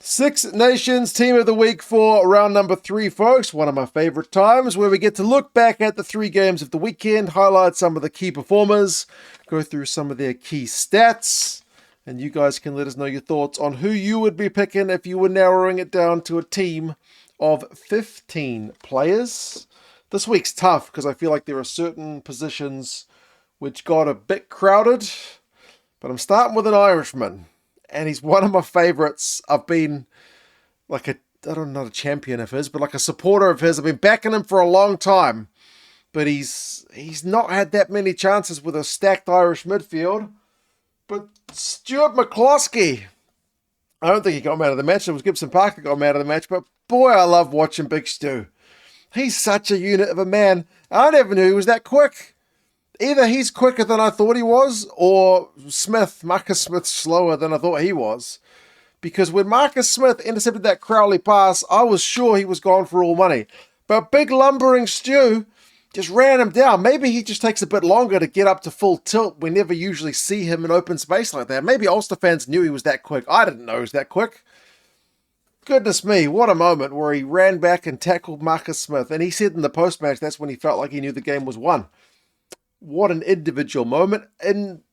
Six Nations Team of the Week for round number 3, folks. One of my favorite times where we get to look back at the 3 games of the weekend, highlight some of the key performers, go through some of their key stats, and you guys can let us know your thoughts on who you would be picking if you were narrowing it down to a team of 15 players. This week's tough because I feel like there are certain positions which got a bit crowded, but I'm starting with an Irishman. And he's one of my favorites. I've been like I don't know, not a champion of his, but like a supporter of his. I've been backing him for a long time. But he's not had that many chances with a stacked Irish midfield. But Stuart McCloskey, I don't think he got him out of the match. It was Gibson-Park that got him out of the match. But boy, I love watching Big Stu. He's such a unit of a man. I never knew he was that quick. Either he's quicker than I thought he was, or Marcus Smith's slower than I thought he was. Because when Marcus Smith intercepted that Crowley pass, I was sure he was gone for all money. But big lumbering Stu just ran him down. Maybe he just takes a bit longer to get up to full tilt. We never usually see him in open space like that. Maybe Ulster fans knew he was that quick. I didn't know he was that quick. Goodness me, what a moment where he ran back and tackled Marcus Smith. And he said in the post-match that's when he felt like he knew the game was won. What an individual moment. In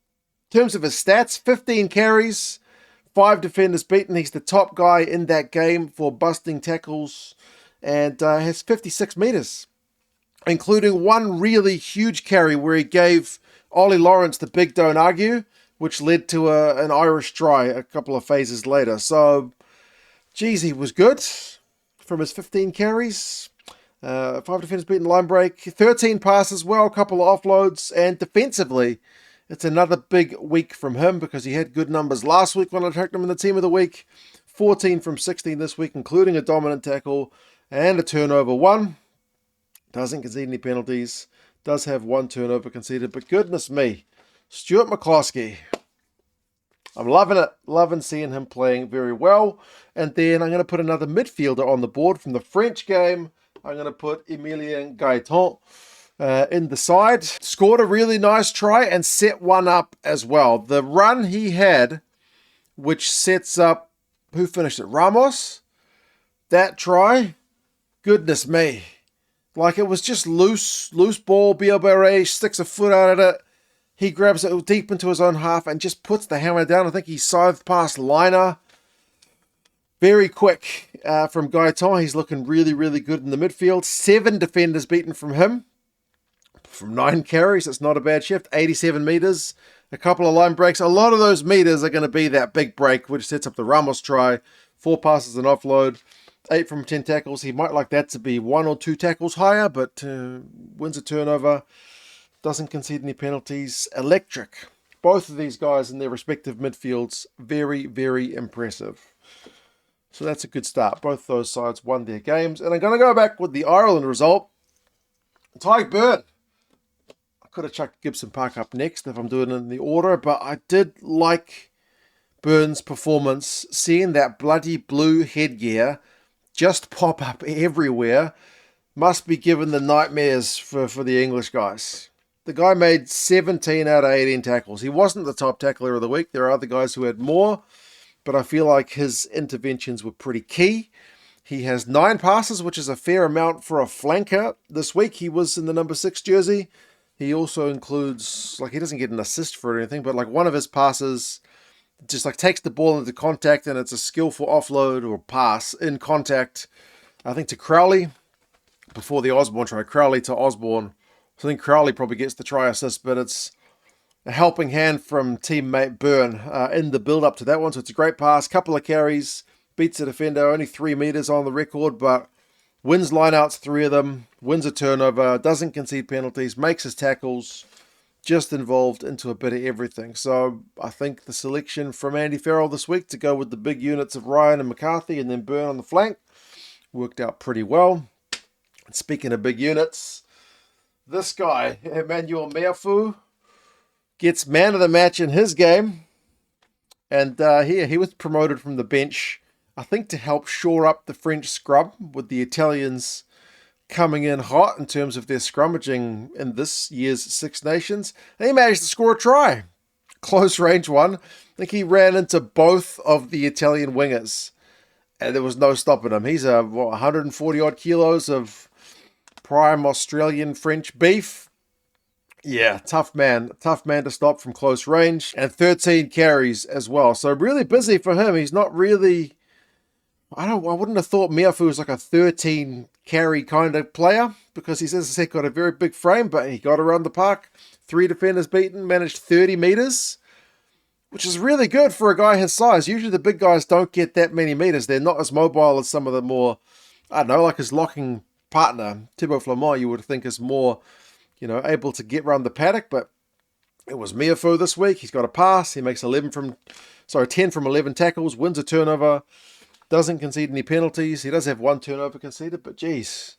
terms of his stats, 15 carries, 5 defenders beaten. He's the top guy in that game for busting tackles and has 56 metres, including one really huge carry where he gave Ollie Lawrence the big don't argue, which led to an Irish try a couple of phases later. So, geez, he was good from his 15 carries. 5 defenders beaten, line break, 13 passes well, a couple of offloads, and defensively, it's another big week from him because he had good numbers last week when I tracked him in the team of the week. 14 from 16 this week, including a dominant tackle and a turnover 1. Doesn't concede any penalties, does have 1 turnover conceded, but goodness me, Stuart McCloskey. I'm loving it, loving seeing him playing very well. And then I'm going to put another midfielder on the board from the French game. I'm going to put Emilien Gailleton in the side. Scored a really nice try and set one up as well. The run he had, which sets up, who finished it? Ramos? That try? Goodness me. Like it was just loose ball. Bielbarre sticks a foot out at it. He grabs it deep into his own half and just puts the hammer down. I think he scythed past Liner. Very quick from Gailleton. He's looking really, really good in the midfield. 7 defenders beaten from him. From 9 carries, it's not a bad shift. 87 metres. A couple of line breaks. A lot of those metres are going to be that big break, which sets up the Ramos try. 4 passes and offload. 8 from 10 tackles. He might like that to be 1 or 2 tackles higher, but wins a turnover. Doesn't concede any penalties. Electric. Both of these guys in their respective midfields. Very, very impressive. So that's a good start. Both those sides won their games. And I'm going to go back with the Ireland result. Tyke Byrne. I could have chucked Gibson-Park up next if I'm doing it in the order, but I did like Byrne's performance. Seeing that bloody blue headgear just pop up everywhere must be giving the nightmares for the English guys. The guy made 17 out of 18 tackles. He wasn't the top tackler of the week. There are other guys who had more. But I feel like his interventions were pretty key. He has 9 passes, which is a fair amount for a flanker. This week he was in the number 6 jersey. He also includes, like he doesn't get an assist for it or anything, but like one of his passes just like takes the ball into contact and it's a skillful offload or pass in contact, I think to Crowley before the Osborne try. Crowley to Osborne. So I think Crowley probably gets the try assist, but it's a helping hand from teammate Byrne in the build-up to that one. So it's a great pass. Couple of carries. Beats a defender. Only 3 metres on the record, but wins line-outs, 3 of them. Wins a turnover. Doesn't concede penalties. Makes his tackles. Just involved into a bit of everything. So I think the selection from Andy Farrell this week to go with the big units of Ryan and McCarthy and then Byrne on the flank worked out pretty well. And speaking of big units, this guy, Emmanuel Meafou, gets man of the match in his game. And he was promoted from the bench, I think, to help shore up the French scrum with the Italians coming in hot in terms of their scrummaging in this year's Six Nations. And he managed to score a try. Close range one. I think he ran into both of the Italian wingers. and there was no stopping him. He's 140 odd kilos of prime Australian French beef. Yeah, tough man to stop from close range, and 13 carries as well. So really busy for him. He's not really. I wouldn't have thought Meafou was like a 13 carry kind of player, because he's, as I said, got a very big frame, but he got around the park. 3 defenders beaten, managed 30 meters, which is really good for a guy his size. Usually the big guys don't get that many meters. They're not as mobile as some of the more, I don't know, like his locking partner, Thibaut Flamand, you would think is more, able to get around the paddock, but it was Meafou this week. He's got a pass. He makes 10 from 11 tackles, wins a turnover, doesn't concede any penalties. He does have 1 turnover conceded, but geez,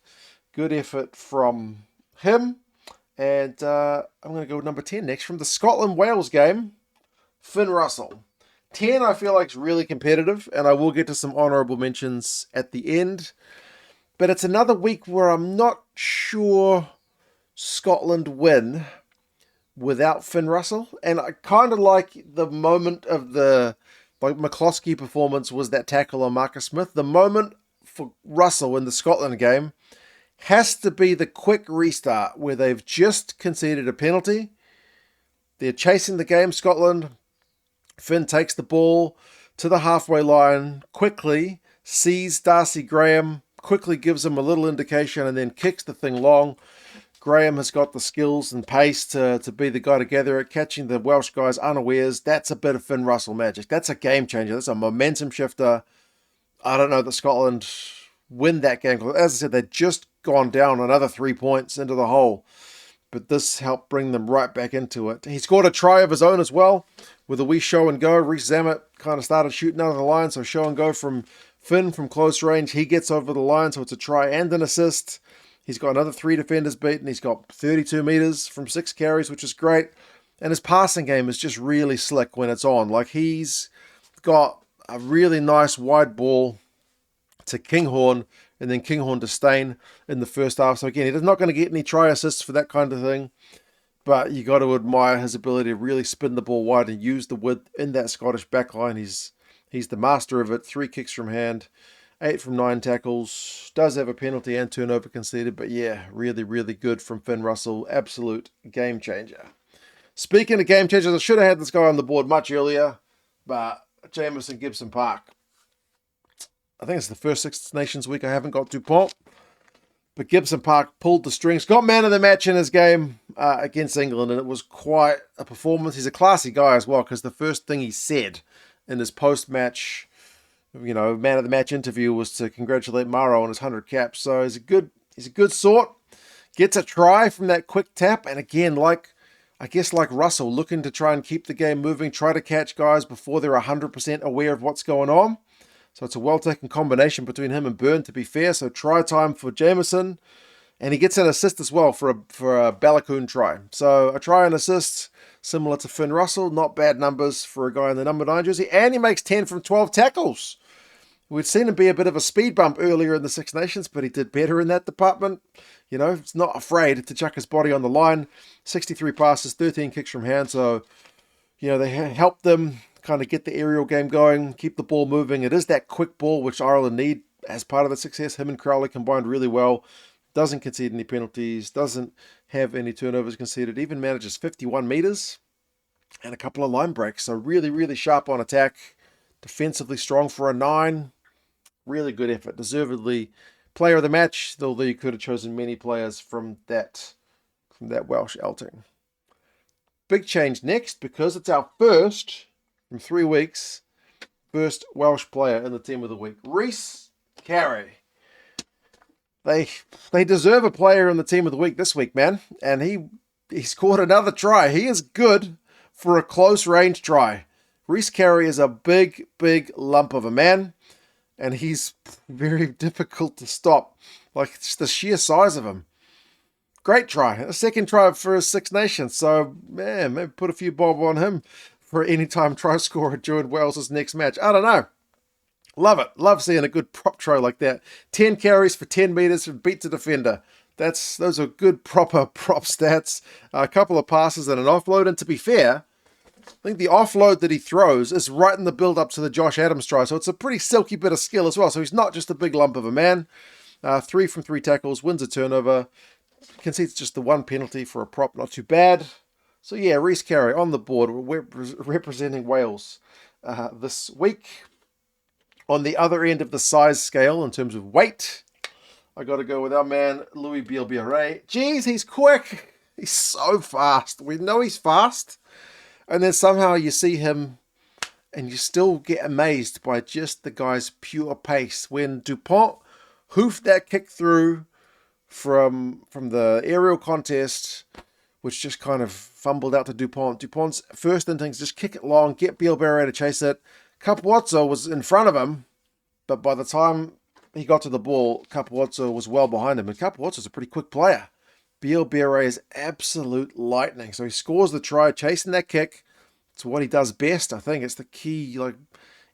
good effort from him. And I'm going to go with number 10 next from the Scotland-Wales game, Finn Russell. 10 I feel like is really competitive, and I will get to some honourable mentions at the end. But it's another week where I'm not sure Scotland win without Finn Russell. And I kind of like the moment of the McCloskey performance was that tackle on Marcus Smith. The moment for Russell in the Scotland game has to be the quick restart where they've just conceded a penalty. They're chasing the game, Scotland. Finn takes the ball to the halfway line quickly, sees Darcy Graham, quickly gives him a little indication, and then kicks the thing long. Graham has got the skills and pace to be the guy to gather it, catching the Welsh guys unawares. That's a bit of Finn Russell magic. That's a game changer. That's a momentum shifter. I don't know that Scotland win that game. As I said, they'd just gone down another 3 points into the hole, but this helped bring them right back into it. He scored a try of his own as well with a wee show and go. Reece Zammit kind of started shooting out of the line, so show and go from Finn from close range. He gets over the line, so it's a try and an assist. He's got another 3 defenders beaten. He's got 32 meters from 6 carries, which is great. And his passing game is just really slick when it's on. Like, he's got a really nice wide ball to Kinghorn, and then Kinghorn to Stain in the first half. So again, he's not going to get any try assists for that kind of thing, but you got to admire his ability to really spin the ball wide and use the width in that Scottish backline. He's the master of it. 3 kicks from hand, 8 from 9 tackles. Does have a penalty and turnover conceded, but yeah, really, really good from Finn Russell. Absolute game changer. Speaking of game changers, I should have had this guy on the board much earlier, but Jameson Gibson-Park. I think it's the first Six Nations week I haven't got Dupont, but Gibson-Park pulled the strings, got man of the match in his game against England, and it was quite a performance. He's a classy guy as well, because the first thing he said in his post-match, man of the match interview was to congratulate Maro on his 100 caps. So he's a good sort. Gets a try from that quick tap, and again, like Russell, looking to try and keep the game moving, try to catch guys before they're 100% aware of what's going on. So it's a well-taken combination between him and Byrne, to be fair. So try time for Jameson. And he gets an assist as well for a Baloucoune try. So a try and assist, similar to Finn Russell. Not bad numbers for a guy in the number 9 jersey. And he makes 10 from 12 tackles. We'd seen him be a bit of a speed bump earlier in the Six Nations, but he did better in that department. He's not afraid to chuck his body on the line. 63 passes, 13 kicks from hand. So, they helped them kind of get the aerial game going, keep the ball moving. It is that quick ball which Ireland need as part of the success. Him and Crowley combined really well. Doesn't concede any penalties, doesn't have any turnovers conceded, even manages 51 meters and a couple of line breaks. So really, really sharp on attack, defensively strong for a 9. Really good effort. Deservedly player of the match, although you could have chosen many players from that Welsh outing. Big change next, because it's our first from 3 weeks, first Welsh player in the team of the week. Rhys Carey. They deserve a player in the team of the week this week, man. And he scored another try. He is good for a close range try. Rhys Carey is a big, big lump of a man, and he's very difficult to stop. Like, it's the sheer size of him. Great try. A second try for his Six Nations. So, man, maybe put a few bob on him for anytime try scorer during Wales' next match. I don't know. Love it. Love seeing a good prop try like that. 10 carries for 10 meters and beats a defender. Those are good proper prop stats. A couple of passes and an offload. And to be fair, I think the offload that he throws is right in the build-up to the Josh Adams try, so it's a pretty silky bit of skill as well. So he's not just a big lump of a man. 3 from 3 tackles, wins a turnover, concedes just the 1 penalty for a prop, not too bad. So yeah, Rhys Carey on the board, representing Wales this week. On the other end of the size scale, in terms of weight, I got to go with our man, Louis Bielbiaré. Jeez, he's quick. He's so fast. We know he's fast. And then somehow you see him and you still get amazed by just the guy's pure pace. When Dupont hoofed that kick through from the aerial contest, which just kind of fumbled out to Dupont. Dupont's first instincts, just kick it long, get Bielbiaré to chase it. Capuozzo was in front of him, but by the time he got to the ball, Capuozzo was well behind him. And Capuozzo's a pretty quick player. Bielbiaré is absolute lightning. So he scores the try, chasing that kick. It's what he does best, I think. It's the key,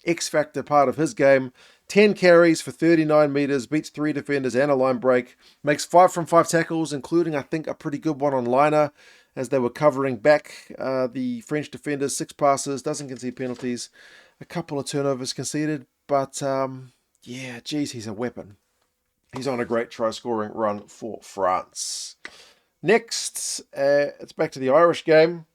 X-factor part of his game. 10 carries for 39 meters, beats 3 defenders and a line break. Makes 5 from 5 tackles, including, I think, a pretty good one on liner as they were covering back the French defenders. 6 passes, doesn't concede penalties. A couple of turnovers conceded, but yeah, geez, he's a weapon. He's on a great try-scoring run for France. Next, it's back to the Irish game.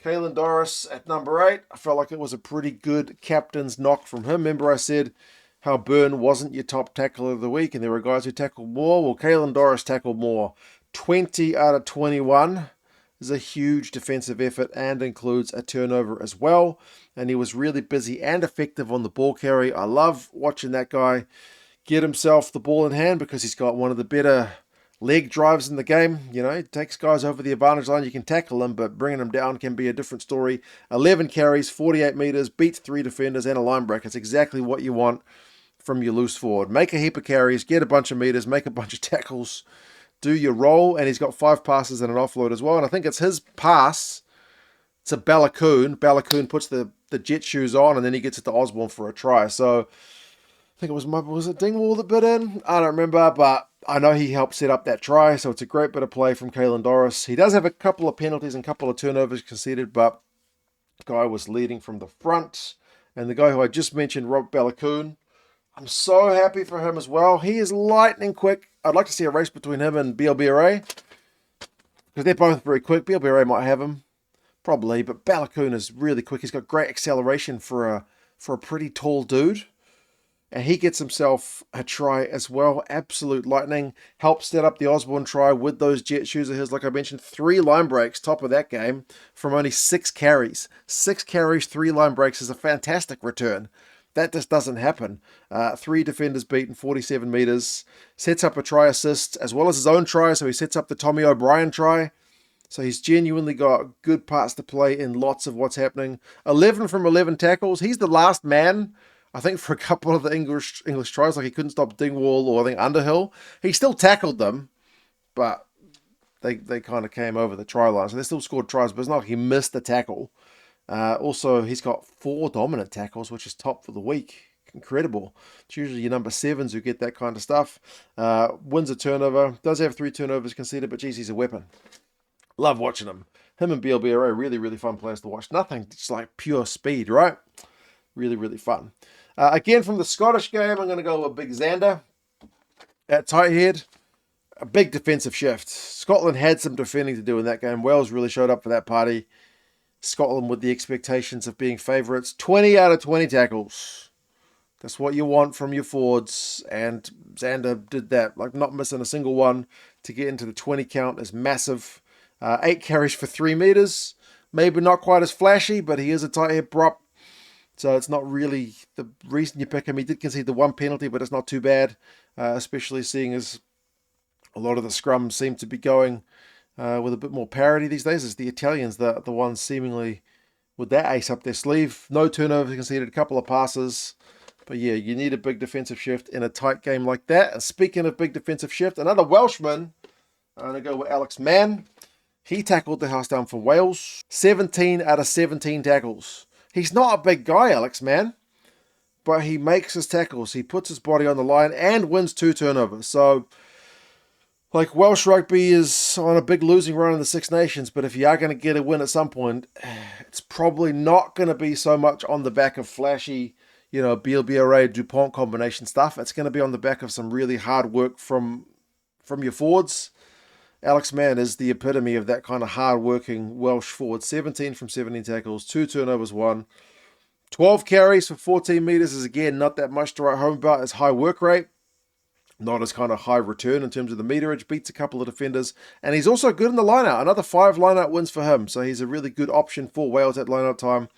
Caelan Doris at number 8. I felt like it was a pretty good captain's knock from him. Remember I said how Byrne wasn't your top tackler of the week, and there were guys who tackled more. Well, Caelan Doris tackled more. 20 out of 21 is a huge defensive effort and includes a turnover as well. And he was really busy and effective on the ball carry. I love watching that guy get himself the ball in hand because he's got one of the better leg drives in the game. You know, he takes guys over the advantage line. You can tackle him, but bringing him down can be a different story. 11 carries, 48 meters, beats 3 defenders and a line break. It's exactly what you want from your loose forward. Make a heap of carries, get a bunch of meters, make a bunch of tackles, do your role. And he's got 5 passes and an offload as well. And I think it's his pass to Baloucoune. Baloucoune puts the jet shoes on and then he gets it to Osborne for a try. So I think was it Dingwall that bit in? I don't remember, but I know he helped set up that try, so it's a great bit of play from Caelan Doris. He does have a couple of penalties and a couple of turnovers conceded, but the guy was leading from the front. And the guy who I just mentioned, Rob Baloucoune, I'm so happy for him as well. He is lightning quick. I'd like to see a race between him and Bielbiaré, because they're both very quick. Bielbiaré might have him, probably, but Baloucoune is really quick. He's got great acceleration for a pretty tall dude. And he gets himself a try as well. Absolute lightning. Helps set up the Osborne try with those jet shoes of his. Like I mentioned, 3 line breaks, top of that game, from only 6 carries. 6 carries, 3 line breaks is a fantastic return. That just doesn't happen. 3 defenders beaten, 47 meters. Sets up a try assist as well as his own try. So he sets up the Tommy O'Brien try. So he's genuinely got good parts to play in lots of what's happening. 11 from 11 tackles. He's the last man, I think, for a couple of the English tries. Like he couldn't stop Dingwall or I think Underhill. He still tackled them, but they kind of came over the try line. So they still scored tries, but it's not like he missed the tackle. Also, he's got 4 dominant tackles, which is top for the week. Incredible. It's usually your number 7s who get that kind of stuff. Wins a turnover. Does have 3 turnovers conceded, but geez, he's a weapon. Love watching him. Him and Bielbiaré, really, really fun players to watch. Nothing, just like pure speed, right? Really, really fun. Again, from the Scottish game, I'm going to go with Big Xander at tight head. A big defensive shift. Scotland had some defending to do in that game. Wales really showed up for that party. Scotland with the expectations of being favourites. 20 out of 20 tackles. That's what you want from your forwards. And Xander did that. Like not missing a single one to get into the 20 count is massive. 8 carries for 3 meters. Maybe not quite as flashy, but he is a tight head prop. So it's not really the reason you pick him. He did concede the 1 penalty, but it's not too bad, especially seeing as a lot of the scrums seem to be going with a bit more parity these days. It's the Italians, the ones seemingly with that ace up their sleeve. No turnovers conceded, a couple of passes. But yeah, you need a big defensive shift in a tight game like that. And speaking of big defensive shift, another Welshman, I'm going to go with Alex Mann. He tackled the house down for Wales. 17 out of 17 tackles. He's not a big guy, Alex Mann, but he makes his tackles. He puts his body on the line and wins 2 turnovers. So Like, Welsh rugby is on a big losing run in the Six Nations, but if you are going to get a win at some point, it's probably not going to be so much on the back of flashy, BLBRA DuPont combination stuff. It's going to be on the back of some really hard work from your forwards. Alex Mann is the epitome of that kind of hard-working Welsh forward. 17 from 17 tackles, 2 turnovers, 1. 12 carries for 14 metres is, again, not that much to write home about. It's high work rate, not as kind of high return in terms of the meterage. Beats a couple of defenders. And he's also good in the line-out. Another 5 line-out wins for him. So he's a really good option for Wales at line-out time.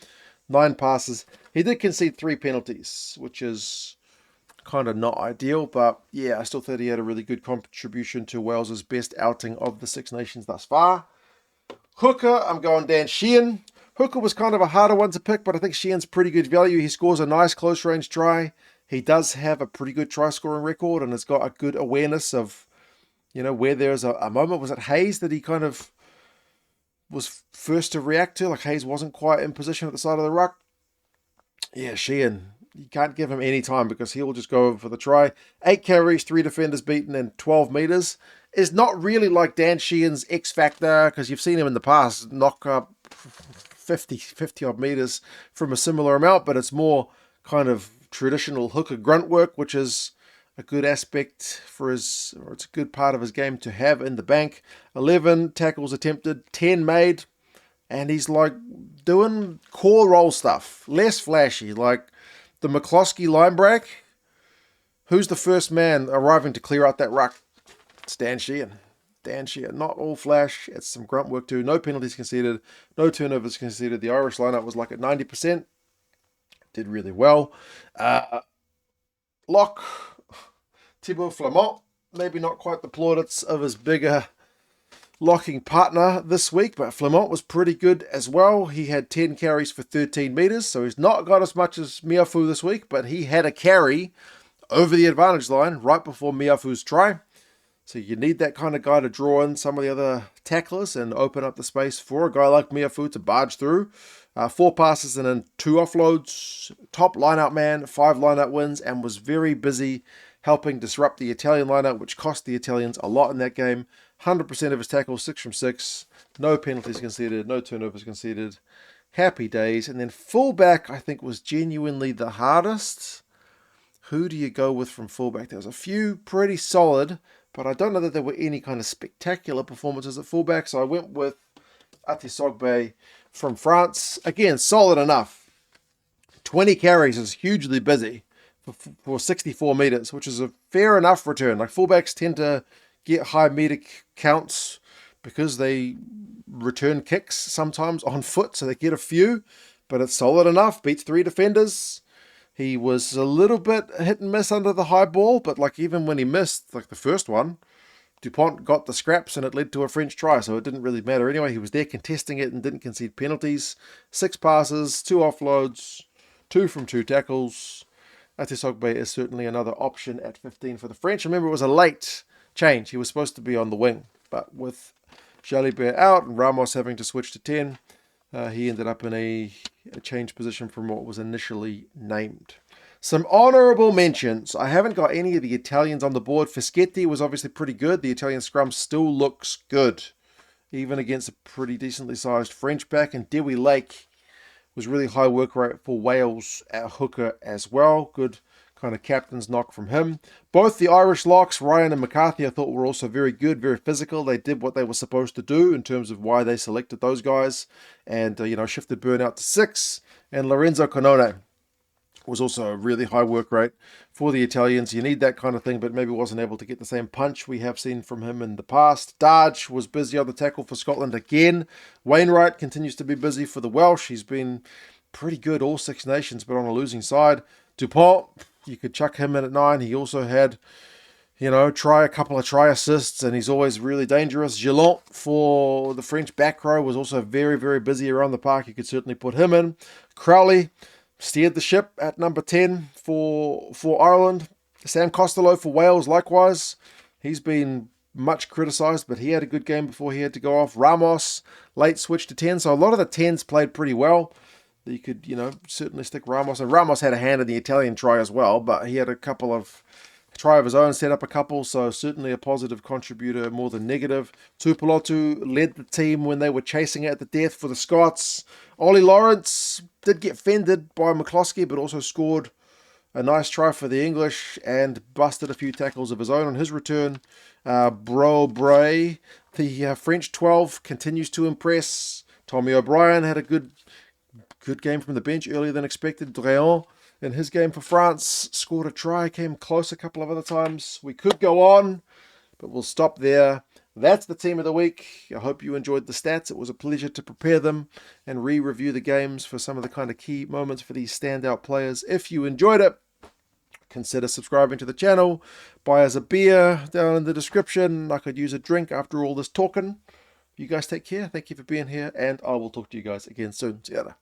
9 passes. He did concede 3 penalties, which is kind of not ideal, but yeah, I still thought he had a really good contribution to Wales's best outing of the Six Nations thus far. Hooker, I'm going Dan Sheehan. Hooker was kind of a harder one to pick, but I think Sheehan's pretty good value. He scores a nice close-range try. He does have a pretty good try-scoring record and has got a good awareness of, where there's a moment. Was it Hayes that he kind of was first to react to? Like, Hayes wasn't quite in position at the side of the ruck. Yeah, Sheehan, you can't give him any time because he'll just go over for the try. 8 carries, 3 defenders beaten, and 12 metres is not really like Dan Sheehan's X factor, because you've seen him in the past knock up 50 odd metres from a similar amount, but it's more kind of traditional hooker grunt work, which is a good aspect for it's a good part of his game to have in the bank. 11 tackles attempted, 10 made, and he's like doing core role stuff, less flashy, like the McCloskey line break. Who's the first man arriving to clear out that ruck? It's Dan Sheehan. Dan Sheehan. Not all flash. It's some grunt work too. No penalties conceded. No turnovers conceded. The Irish lineup was like at 90%. Did really well. Lock. Thibaut Flamont. Maybe not quite the plaudits of his bigger locking partner this week, but Flamont was pretty good as well. He had 10 carries for 13 metres, so he's not got as much as Meafou this week, but he had a carry over the advantage line right before Meafou's try. So you need that kind of guy to draw in some of the other tacklers and open up the space for a guy like Meafou to barge through. 4 passes and then 2 offloads. Top line-out man, 5 line-out wins, and was very busy helping disrupt the Italian line-out, which cost the Italians a lot in that game. 100% of his tackles, 6 from 6. No penalties conceded, no turnovers conceded. Happy days. And then fullback, I think, was genuinely the hardest. Who do you go with from fullback? There was a few pretty solid, but I don't know that there were any kind of spectacular performances at fullback, so I went with Atisogbe from France. Again, solid enough. 20 carries is hugely busy for 64 metres, which is a fair enough return. Like, fullbacks tend to get high meter counts because they return kicks sometimes on foot, so they get a few, but it's solid enough. Beats 3 defenders. He was a little bit hit and miss under the high ball, but like even when he missed, like the first one, DuPont got the scraps and it led to a French try, so it didn't really matter anyway. He was there contesting it and didn't concede penalties. 6 passes, 2 offloads, 2 from 2 tackles. Atisogbe is certainly another option at 15 for the French. Remember, it was a late change. He was supposed to be on the wing, but with Jalibert out and Ramos having to switch to 10, he ended up in a change position from what was initially named. Some honourable mentions. I haven't got any of the Italians on the board. Fischetti was obviously pretty good. The Italian scrum still looks good, even against a pretty decently sized French back. And Dewey Lake was really high work rate for Wales at hooker as well. Good kind of captain's knock from him. Both the Irish locks, Ryan and McCarthy, I thought were also very good, very physical. They did what they were supposed to do in terms of why they selected those guys, and shifted burnout to 6. And Lorenzo Canone was also a really high work rate for the Italians. You need that kind of thing, but maybe wasn't able to get the same punch we have seen from him in the past. Darge was busy on the tackle for Scotland again. Wainwright continues to be busy for the Welsh. He's been pretty good all 6 nations, but on a losing side. Dupont, you could chuck him in at 9. He also had, a couple of try assists, and he's always really dangerous. Gailleton for the French back row was also very, very busy around the park. You could certainly put him in. Crowley steered the ship at number 10 for Ireland. Sam Costello for Wales, likewise. He's been much criticised, but he had a good game before he had to go off. Ramos, late switch to 10. So a lot of the 10s played pretty well. You could, certainly stick Ramos. And Ramos had a hand in the Italian try as well, but he had a couple of try of his own, set up a couple, so certainly a positive contributor more than negative. Tuipulotu led the team when they were chasing it at the death for the Scots. Ollie Lawrence did get fended by McCloskey, but also scored a nice try for the English and busted a few tackles of his own on his return. Bray, the French 12, continues to impress. Tommy O'Brien had a good game from the bench, earlier than expected. Dréan, in his game for France, scored a try, came close a couple of other times. We could go on, but we'll stop there. That's the team of the week. I hope you enjoyed the stats. It was a pleasure to prepare them and re-review the games for some of the kind of key moments for these standout players. If you enjoyed it, consider subscribing to the channel. Buy us a beer down in the description. I could use a drink after all this talking. You guys take care. Thank you for being here, and I will talk to you guys again soon. See you later.